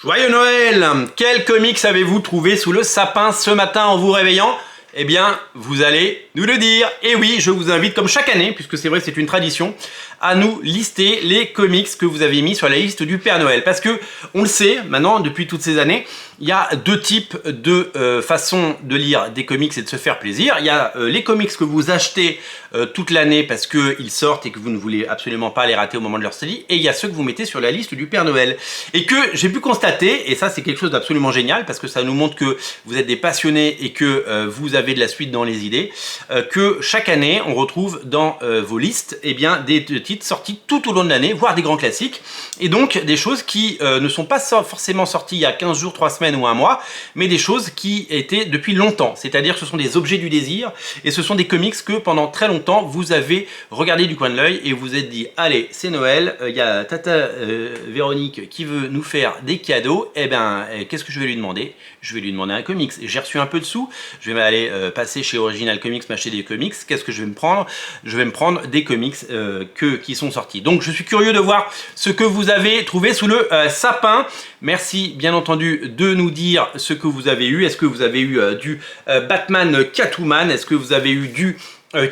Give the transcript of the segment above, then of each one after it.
Joyeux Noël! Quel comics avez-vous trouvé sous le sapin ce matin en vous réveillant? Eh bien, vous allez nous le dire. Et oui, je vous invite, comme chaque année, puisque c'est vrai que c'est une tradition, à nous lister les comics que vous avez mis sur la liste du Père Noël. Parce que, on le sait, maintenant, depuis toutes ces années, il y a deux types de façons de lire des comics et de se faire plaisir. Il y a les comics que vous achetez toute l'année parce qu'ils sortent et que vous ne voulez absolument pas les rater au moment de leur sortie. Et il y a ceux que vous mettez sur la liste du Père Noël. Et que j'ai pu constater, et ça c'est quelque chose d'absolument génial, parce que ça nous montre que vous êtes des passionnés et que vous avez de la suite dans les idées, que chaque année on retrouve dans vos listes eh bien, des titres sortis tout au long de l'année, voire des grands classiques, et donc des choses qui ne sont pas forcément sorties il y a 15 jours, 3 semaines ou un mois, mais des choses qui étaient depuis longtemps, c'est-à-dire que ce sont des objets du désir, et ce sont des comics que pendant très longtemps vous avez regardé du coin de l'œil et vous vous êtes dit, allez c'est Noël, il y a Tata Véronique qui veut nous faire des cadeaux, et bien qu'est-ce que je vais lui demander? Je vais lui demander un comics, j'ai reçu un peu de sous, je vais aller passer chez Original Comics, m'acheter des comics, qu'est-ce que je vais me prendre? Je vais me prendre des comics qui sont sortis. Donc je suis curieux de voir ce que vous avez trouvé sous le sapin. Merci bien entendu de nous dire ce que vous avez eu. Est-ce que vous avez eu du Batman Catwoman? Est-ce que vous avez eu du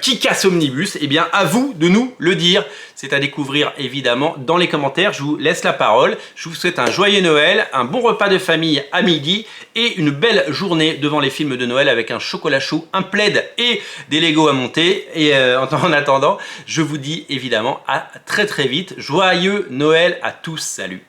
Kick-Ass Omnibus? Eh bien, à vous de nous le dire. C'est à découvrir évidemment dans les commentaires. Je vous laisse la parole. Je vous souhaite un joyeux Noël, un bon repas de famille à midi et une belle journée devant les films de Noël avec un chocolat chaud, un plaid et des Lego à monter. Et en attendant, je vous dis évidemment à très vite. Joyeux Noël à tous. Salut!